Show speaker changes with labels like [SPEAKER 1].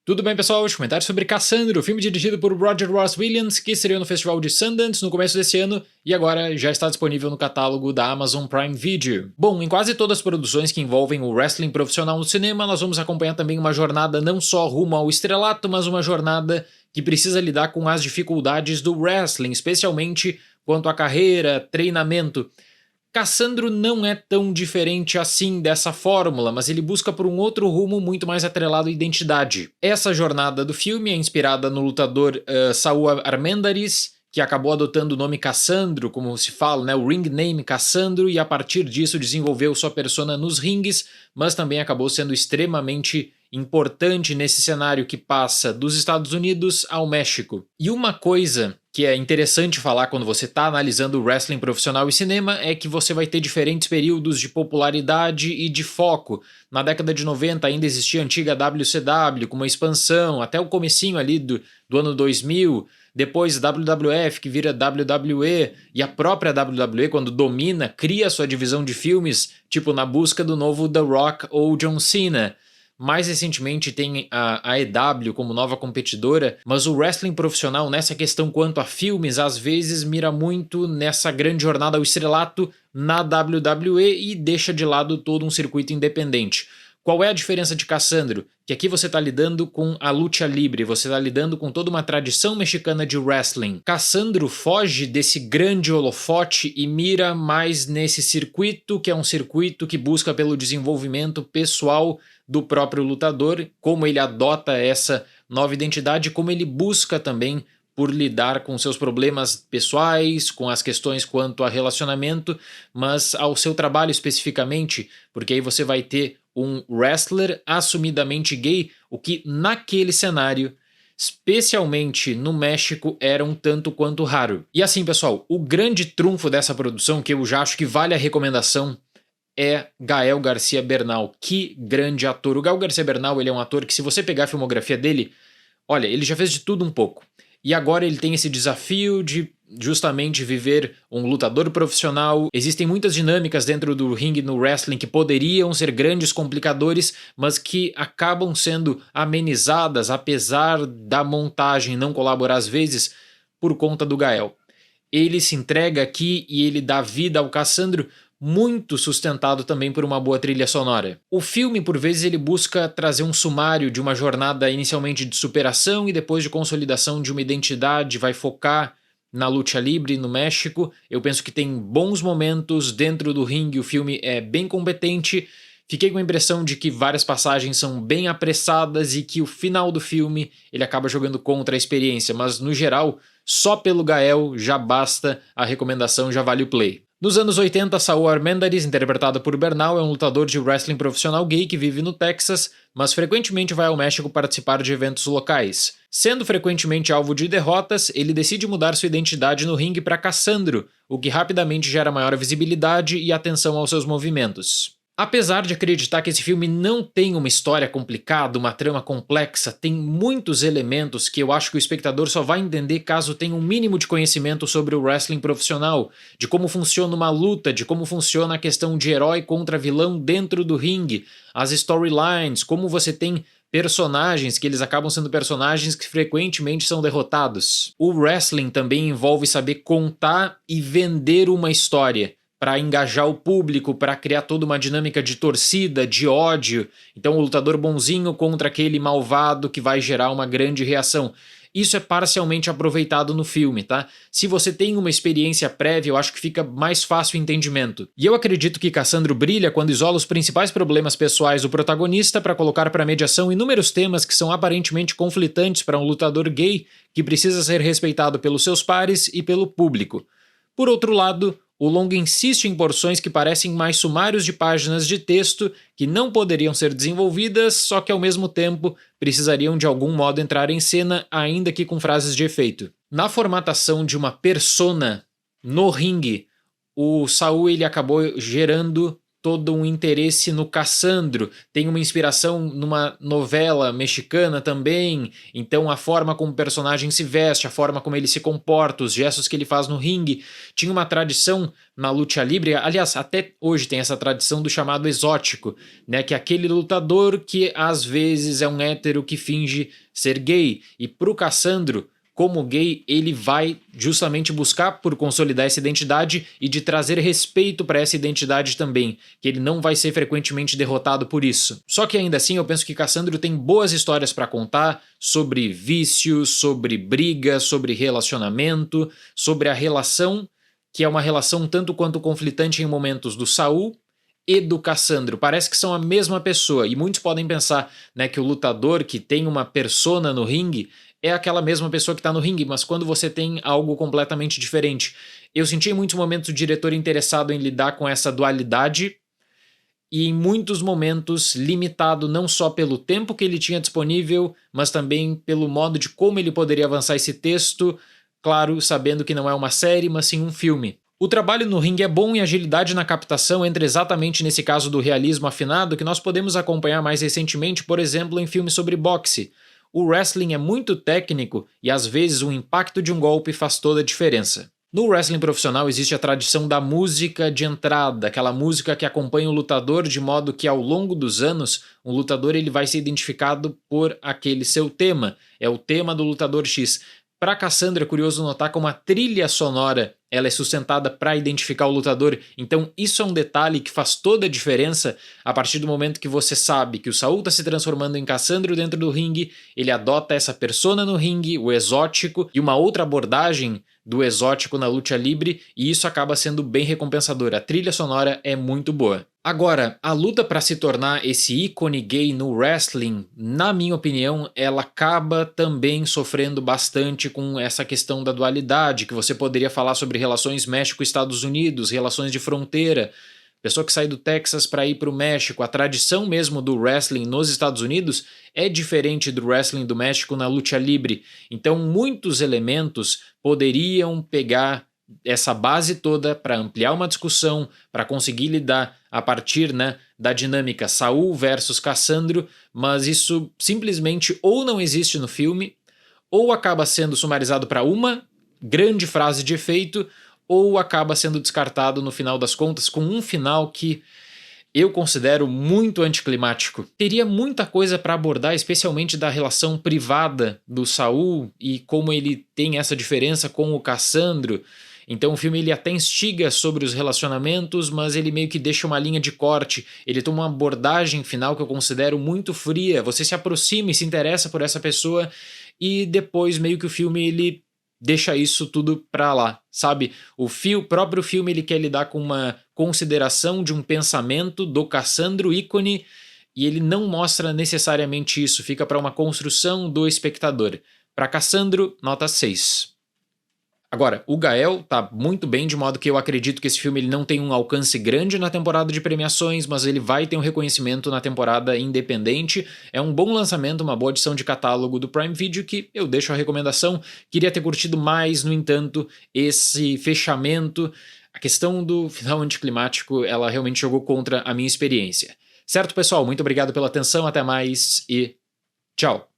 [SPEAKER 1] Tudo bem, pessoal? Hoje comentário sobre Cassandra, o filme dirigido por Roger Ross Williams, que estreou no Festival de Sundance no começo desse ano e agora já está disponível no catálogo da Amazon Prime Video. Bom, em quase todas as produções que envolvem o wrestling profissional no cinema, nós vamos acompanhar também uma jornada não só rumo ao estrelato, mas uma jornada que precisa lidar com as dificuldades do wrestling, especialmente quanto à carreira, treinamento. Cassandro não é tão diferente assim dessa fórmula, mas ele busca por um outro rumo muito mais atrelado à identidade. Essa jornada do filme é inspirada no lutador Saul Armendáriz, que acabou adotando o nome Cassandro, como se fala, né, o ring name Cassandro, e a partir disso desenvolveu sua persona nos ringues, mas também acabou sendo extremamente importante nesse cenário que passa dos Estados Unidos ao México. E uma coisa que é interessante falar quando você está analisando o wrestling profissional e cinema é que você vai ter diferentes períodos de popularidade e de foco. Na década de 90 ainda existia a antiga WCW com uma expansão até o comecinho ali do ano 2000, depois WWF que vira WWE e a própria WWE quando domina cria sua divisão de filmes, tipo Na Busca do Novo The Rock ou John Cena. Mais recentemente tem a EW como nova competidora, mas o wrestling profissional nessa questão quanto a filmes às vezes mira muito nessa grande jornada ao estrelato na WWE e deixa de lado todo um circuito independente. Qual é a diferença de Cassandro? Que aqui você está lidando com a luta livre, você está lidando com toda uma tradição mexicana de wrestling. Cassandro foge desse grande holofote e mira mais nesse circuito, que é um circuito que busca pelo desenvolvimento pessoal do próprio lutador, como ele adota essa nova identidade, como ele busca também por lidar com seus problemas pessoais, com as questões quanto a relacionamento, mas ao seu trabalho especificamente, porque aí você vai ter um wrestler assumidamente gay, o que naquele cenário, especialmente no México, era um tanto quanto raro. E assim, pessoal, o grande trunfo dessa produção, que eu já acho que vale a recomendação, é Gael Garcia Bernal. Que grande ator. O Gael Garcia Bernal, ele é um ator que, se você pegar a filmografia dele, olha, ele já fez de tudo um pouco. E agora ele tem esse desafio de justamente viver um lutador profissional. Existem muitas dinâmicas dentro do ringue no wrestling que poderiam ser grandes complicadores, mas que acabam sendo amenizadas, apesar da montagem não colaborar às vezes, por conta do Gael. Ele se entrega aqui e ele dá vida ao Cassandro, muito sustentado também por uma boa trilha sonora. O filme, por vezes, ele busca trazer um sumário de uma jornada inicialmente de superação e depois de consolidação de uma identidade, vai focar na luta livre no México. Eu penso que tem bons momentos dentro do ringue, o filme é bem competente. Fiquei com a impressão de que várias passagens são bem apressadas e que o final do filme ele acaba jogando contra a experiência, mas no geral, só pelo Gael já basta, a recomendação já vale o play. Nos anos 80, Saul Armendáriz, interpretado por Bernal, é um lutador de wrestling profissional gay que vive no Texas, mas frequentemente vai ao México participar de eventos locais. Sendo frequentemente alvo de derrotas, ele decide mudar sua identidade no ringue para Cassandro, o que rapidamente gera maior visibilidade e atenção aos seus movimentos. Apesar de acreditar que esse filme não tem uma história complicada, uma trama complexa, tem muitos elementos que eu acho que o espectador só vai entender caso tenha um mínimo de conhecimento sobre o wrestling profissional, de como funciona uma luta, de como funciona a questão de herói contra vilão dentro do ringue, as storylines, como você tem personagens que eles acabam sendo personagens que frequentemente são derrotados. O wrestling também envolve saber contar e vender uma história, para engajar o público, para criar toda uma dinâmica de torcida, de ódio. Então o lutador bonzinho contra aquele malvado que vai gerar uma grande reação. Isso é parcialmente aproveitado no filme, tá? Se você tem uma experiência prévia, eu acho que fica mais fácil o entendimento. E eu acredito que Cassandro brilha quando isola os principais problemas pessoais do protagonista para colocar para mediação inúmeros temas que são aparentemente conflitantes para um lutador gay que precisa ser respeitado pelos seus pares e pelo público. Por outro lado, o longa insiste em porções que parecem mais sumários de páginas de texto que não poderiam ser desenvolvidas, só que ao mesmo tempo precisariam de algum modo entrar em cena, ainda que com frases de efeito. Na formatação de uma persona no ringue, o Saul ele acabou gerando todo um interesse no Cassandro, tem uma inspiração numa novela mexicana também, então a forma como o personagem se veste, a forma como ele se comporta, os gestos que ele faz no ringue, tinha uma tradição na luta livre, aliás, até hoje tem essa tradição do chamado exótico, né, que é aquele lutador que às vezes é um hétero que finge ser gay, e pro Cassandro, como gay, ele vai justamente buscar por consolidar essa identidade e de trazer respeito para essa identidade também, que ele não vai ser frequentemente derrotado por isso. Só que ainda assim eu penso que Cassandro tem boas histórias para contar sobre vícios, sobre briga, sobre relacionamento, sobre a relação, que é uma relação tanto quanto conflitante em momentos do Saul e do Cassandro. Parece que são a mesma pessoa, e muitos podem pensar, né, que o lutador que tem uma persona no ringue é aquela mesma pessoa que está no ringue, mas quando você tem algo completamente diferente. Eu senti em muitos momentos o diretor interessado em lidar com essa dualidade e em muitos momentos limitado não só pelo tempo que ele tinha disponível, mas também pelo modo de como ele poderia avançar esse texto, claro, sabendo que não é uma série, mas sim um filme. O trabalho no ringue é bom e a agilidade na captação entra exatamente nesse caso do realismo afinado que nós podemos acompanhar mais recentemente, por exemplo, em filmes sobre boxe. O wrestling é muito técnico e às vezes o impacto de um golpe faz toda a diferença. No wrestling profissional existe a tradição da música de entrada, aquela música que acompanha o lutador de modo que ao longo dos anos o lutador ele vai ser identificado por aquele seu tema, é o tema do lutador X. Para Cassandra é curioso notar como a trilha sonora ela é sustentada para identificar o lutador, então isso é um detalhe que faz toda a diferença a partir do momento que você sabe que o Saul está se transformando em Cassandro dentro do ringue, ele adota essa persona no ringue, o exótico, e uma outra abordagem do exótico na luta livre, e isso acaba sendo bem recompensador. A trilha sonora é muito boa. Agora, a luta para se tornar esse ícone gay no wrestling, na minha opinião, ela acaba também sofrendo bastante com essa questão da dualidade, que você poderia falar sobre relações México-Estados Unidos, relações de fronteira, pessoa que sai do Texas para ir para o México. A tradição mesmo do wrestling nos Estados Unidos é diferente do wrestling do México na luta livre. Então muitos elementos poderiam pegar essa base toda para ampliar uma discussão, para conseguir lidar a partir, né, da dinâmica Saul versus Cassandro, mas isso simplesmente ou não existe no filme, ou acaba sendo sumarizado para uma grande frase de efeito, ou acaba sendo descartado no final das contas com um final que eu considero muito anticlimático. Teria muita coisa para abordar, especialmente da relação privada do Saul e como ele tem essa diferença com o Cassandro. Então o filme ele até instiga sobre os relacionamentos, mas ele meio que deixa uma linha de corte. Ele tem uma abordagem final que eu considero muito fria. Você se aproxima e se interessa por essa pessoa e depois meio que o filme ele deixa isso tudo pra lá, sabe? O próprio filme ele quer lidar com uma consideração de um pensamento do Cassandro ícone e ele não mostra necessariamente isso, fica para uma construção do espectador. Para Cassandro, nota 6. Agora, o Gael tá muito bem, de modo que eu acredito que esse filme ele não tem um alcance grande na temporada de premiações, mas ele vai ter um reconhecimento na temporada independente. É um bom lançamento, uma boa edição de catálogo do Prime Video que eu deixo a recomendação. Queria ter curtido mais, no entanto, esse fechamento. A questão do final anticlimático, ela realmente jogou contra a minha experiência. Certo, pessoal? Muito obrigado pela atenção, até mais e tchau!